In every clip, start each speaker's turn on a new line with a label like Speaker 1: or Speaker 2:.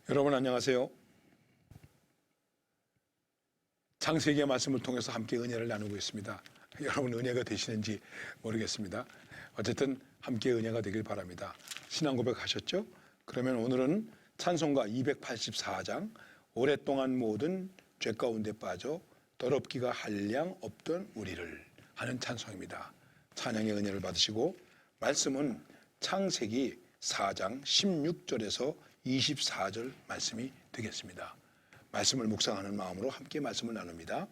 Speaker 1: 여러분 안녕하세요. 창세기의 말씀을 통해서 함께 은혜를 나누고 있습니다. 여러분 은혜가 되시는지 모르겠습니다. 어쨌든 함께 은혜가 되길 바랍니다. 신앙 고백하셨죠? 그러면 오늘은 찬송가 284장 오랫동안 모든 죄 가운데 빠져 더럽기가 한량 없던 우리를 하는 찬송입니다. 찬양의 은혜를 받으시고 말씀은 창세기 4장 16절에서 24절 말씀이 되겠습니다. 말씀을 묵상하는 마음으로 함께 말씀을 나눕니다.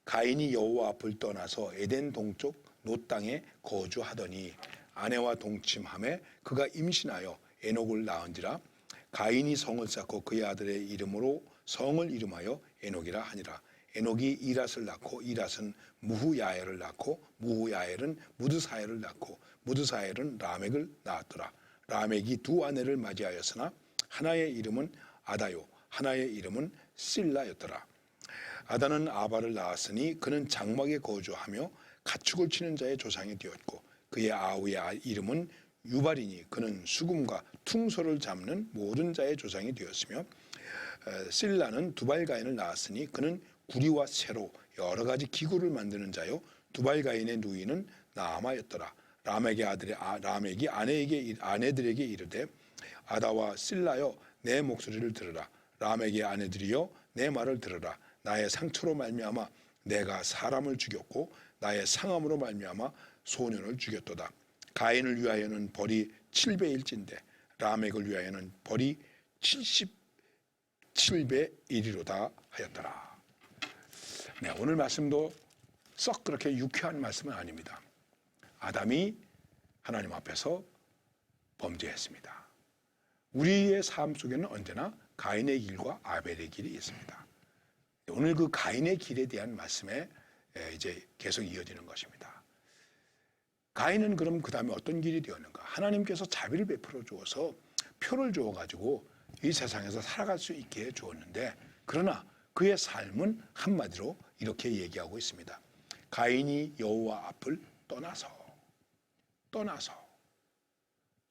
Speaker 1: 가인이 여호와 앞을 떠나서 에덴 동쪽 노 땅에 거주하더니 아내와 동침하매 그가 임신하여 에녹을 낳은지라. 가인이 성을 쌓고 그의 아들의 이름으로 성을 이름하여 에녹이라 하니라. 에녹이 이랏을 낳고 이랏은 무후야엘을 낳고 무후야엘은 무드사엘을 낳고 무드사엘은 라멕을 낳았더라. 라멕이 두 아내를 맞이하였으나 하나의 이름은 아다요 하나의 이름은 실라였더라. 아다는 아바를 낳았으니 그는 장막에 거주하며 가축을 치는 자의 조상이 되었고 그의 아우의 이름은 유발이니 그는 수금과 퉁소를 잡는 모든 자의 조상이 되었으며 실라는 두발가인을 낳았으니 그는 구리와 쇠로 여러 가지 기구를 만드는 자요 두발가인의 누이는 나아마였더라. 라멕이 아내들에게 이르되 아다와 실라여 내 목소리를 들으라. 라멕의 아내들이여 내 말을 들으라. 나의 상처로 말미암아 내가 사람을 죽였고 나의 상함으로 말미암아 소년을 죽였도다. 가인을 위하여는 벌이 7배일진데 라멕을 위하여는 벌이 77배 1이로다 하였더라. 네, 오늘 말씀도 썩 그렇게 유쾌한 말씀은 아닙니다. 아담이 하나님 앞에서 범죄했습니다. 우리의 삶 속에는 언제나 가인의 길과 아벨의 길이 있습니다. 오늘 그 가인의 길에 대한 말씀에 이제 계속 이어지는 것입니다. 가인은 그럼 그 다음에 어떤 길이 되었는가? 하나님께서 자비를 베풀어 주어서 표를 주어가지고 이 세상에서 살아갈 수 있게 해 주었는데 그러나 그의 삶은 한마디로 이렇게 얘기하고 있습니다. 가인이 여호와 앞을 떠나서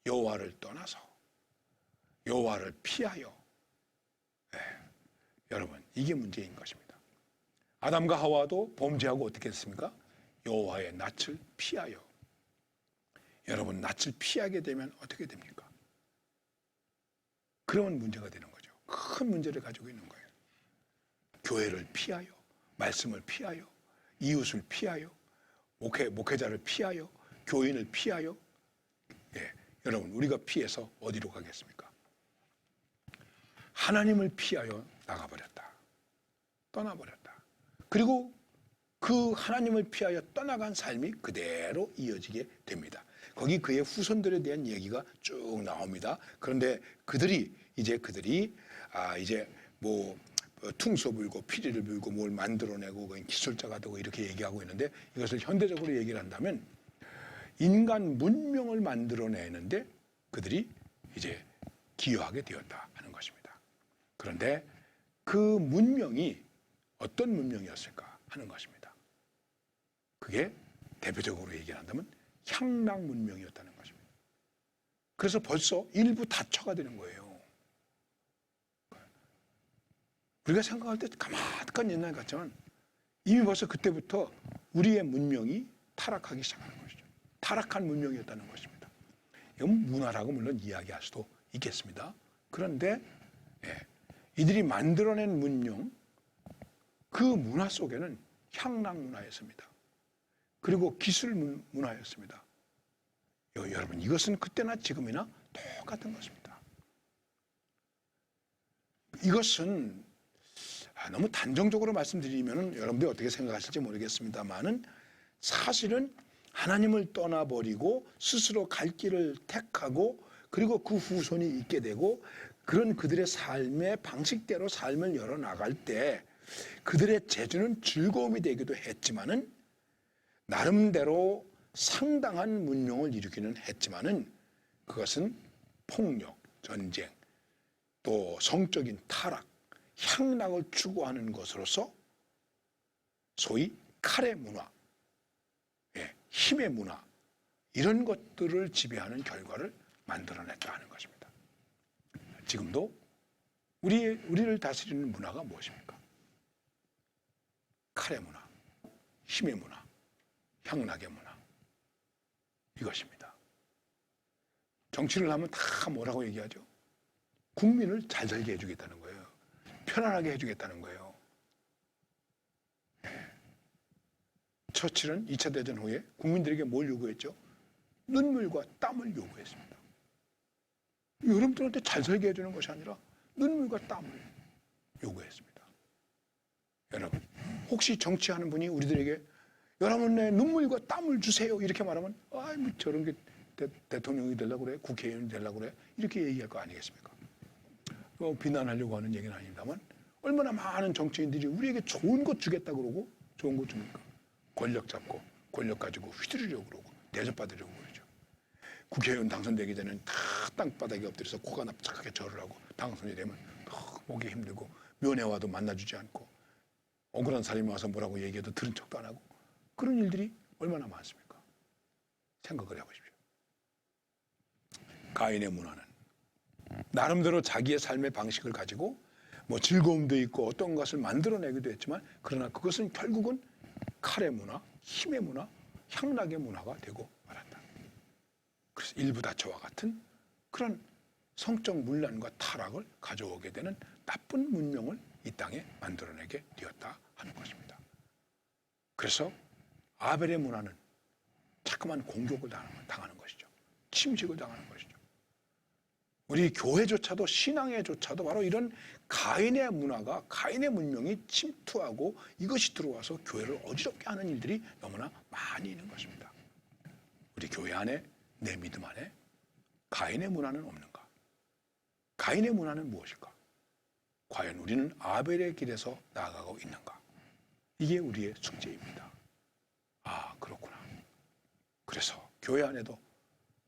Speaker 1: 여호와를 떠나서 여호와를 피하여 여러분 이게 문제인 것입니다. 아담과 하와도 범죄하고 어떻게 했습니까? 여호와의 낯을 피하여. 여러분 낯을 피하게 되면 어떻게 됩니까? 그러면 문제가 되는 거죠. 큰 문제를 가지고 있는 거예요. 교회를 피하여, 말씀을 피하여, 이웃을 피하여, 목회자를 피하여, 교인을 피하여. 여러분 우리가 피해서 어디로 가겠습니까? 하나님을 피하여 나가버렸다. 떠나버렸다. 그리고 그 하나님을 피하여 떠나간 삶이 그대로 이어지게 됩니다. 거기 그의 후손들에 대한 얘기가 쭉 나옵니다. 그런데 그들이 이제 뭐 퉁소 불고 피리를 불고 뭘 만들어내고 기술자가 되고 이렇게 얘기하고 있는데 이것을 현대적으로 얘기를 한다면 인간 문명을 만들어내는데 그들이 이제 기여하게 되었다 하는 것입니다. 그런데 그 문명이 어떤 문명이었을까 하는 것입니다. 그게 대표적으로 얘기한다면 향락 문명이었다는 것입니다. 그래서 벌써 일부 다처가 되는 거예요. 우리가 생각할 때 가만한 옛날 같지만 이미 벌써 그때부터 우리의 문명이 타락하기 시작하는 것이죠. 타락한 문명이었다는 것입니다. 이건 문화라고 물론 이야기할 수도 있겠습니다. 그런데 이들이 만들어낸 문명, 그 문화 속에는 향락 문화였습니다. 그리고 기술 문화였습니다. 여러분 이것은 그때나 지금이나 똑같은 것입니다. 이것은 너무 단정적으로 말씀드리면 여러분들이 어떻게 생각하실지 모르겠습니다만은 사실은 하나님을 떠나버리고 스스로 갈 길을 택하고 그리고 그 후손이 있게 되고 그런 그들의 삶의 방식대로 삶을 열어나갈 때 그들의 재주는 즐거움이 되기도 했지만은 나름대로 상당한 문명을 일으키는 했지만은 그것은 폭력, 전쟁, 또 성적인 타락, 향락을 추구하는 것으로서 소위 칼의 문화, 힘의 문화 이런 것들을 지배하는 결과를 만들어냈다 하는 것입니다. 지금도 우리를 다스리는 문화가 무엇입니까? 칼의 문화, 힘의 문화, 향락의 문화. 이것입니다. 정치를 하면 다 뭐라고 얘기하죠? 국민을 잘 살게 해주겠다는 거예요. 편안하게 해주겠다는 거예요. 처칠은 2차 대전 후에 국민들에게 뭘 요구했죠? 눈물과 땀을 요구했습니다. 여러분들한테 잘 살게 해주는 것이 아니라 눈물과 땀을 요구했습니다. 여러분, 혹시 정치하는 분이 우리들에게 여러분의 눈물과 땀을 주세요 이렇게 말하면 뭐 저런 게 대통령이 되려고 그래? 국회의원이 되려고 그래? 이렇게 얘기할 거 아니겠습니까? 비난하려고 하는 얘기는 아닙니다만 얼마나 많은 정치인들이 우리에게 좋은 것 주겠다 그러고 좋은 것 줍니까? 권력 잡고 권력 가지고 휘두르려고 그러고 대접받으려고 그러죠. 국회의원 당선되기 전에는 다 땅바닥에 엎드려서 코가 납작하게 절을 하고 당선이 되면 목이 힘들고 면회와도 만나주지 않고 억울한 사람이 와서 뭐라고 얘기해도 들은 척도 안 하고 그런 일들이 얼마나 많습니까? 생각을 해보십시오. 가인의 문화는 나름대로 자기의 삶의 방식을 가지고 뭐 즐거움도 있고 어떤 것을 만들어내기도 했지만 그러나 그것은 결국은 칼의 문화, 힘의 문화, 향락의 문화가 되고 말았다. 그래서 일부 다처와 같은 그런 성적 문란과 타락을 가져오게 되는 나쁜 문명을 이 땅에 만들어내게 되었다 하는 것입니다. 그래서 아벨의 문화는 자꾸만 공격을 당하는 것이죠. 침식을 당하는 것이죠. 우리 교회조차도 신앙에조차도 바로 이런 가인의 문화가 가인의 문명이 침투하고 이것이 들어와서 교회를 어지럽게 하는 일들이 너무나 많이 있는 것입니다. 우리 교회 안에 내 믿음 안에 가인의 문화는 없는가? 가인의 문화는 무엇일까? 과연 우리는 아벨의 길에서 나아가고 있는가? 이게 우리의 숙제입니다. 아, 그렇구나. 그래서 교회 안에도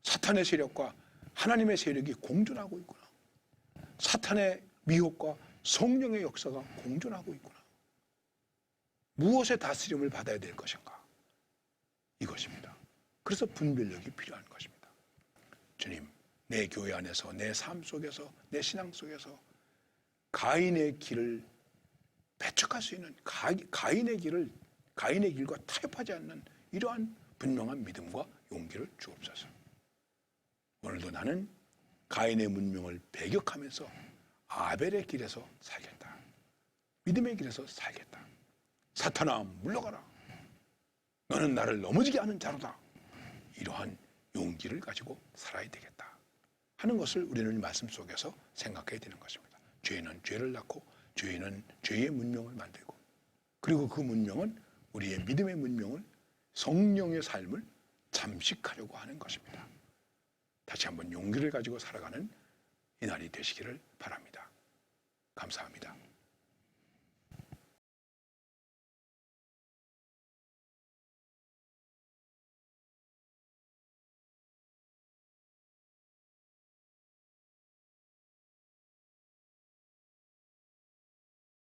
Speaker 1: 사탄의 세력과 하나님의 세력이 공존하고 있구나. 사탄의 미혹과 성령의 역사가 공존하고 있구나. 무엇의 다스림을 받아야 될 것인가? 이것입니다. 그래서 분별력이 필요한 것입니다. 주님, 내 교회 안에서, 내 삶 속에서, 내 신앙 속에서 가인의 길을 배척할 수 있는 가인의 길과 타협하지 않는 이러한 분명한 믿음과 용기를 주옵소서. 오늘도 나는 가인의 문명을 배격하면서 아벨의 길에서 살겠다. 믿음의 길에서 살겠다. 사탄아, 물러가라. 너는 나를 넘어지게 하는 자로다. 이러한 용기를 가지고 살아야 되겠다 하는 것을 우리는 말씀 속에서 생각해야 되는 것입니다. 죄는 죄를 낳고 죄는 죄의 문명을 만들고 그리고 그 문명은 우리의 믿음의 문명을 성령의 삶을 잠식하려고 하는 것입니다. 다시 한번 용기를 가지고 살아가는 이날이 되시기를 바랍니다. 감사합니다.